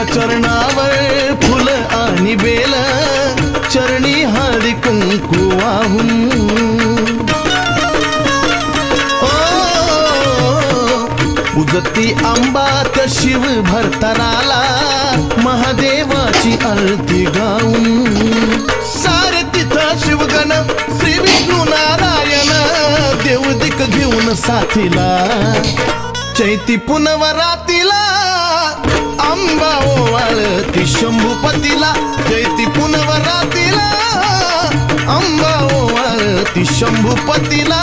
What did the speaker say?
तुझ्या चरणावर फुल आणि बेल चरणी हळदी कुंकू वाहून पूजती अंबात शिव भरतराला महादेवाची आरती गाऊन सारे तिथं शिवगण श्री विष्णू नारायण देवदिक घेऊन साथीला चैती पुनवरातीला अंबा ओवाळती शंभूपतीला चैती पुनवरातीला अंबा ओवाळती शंभूपतीला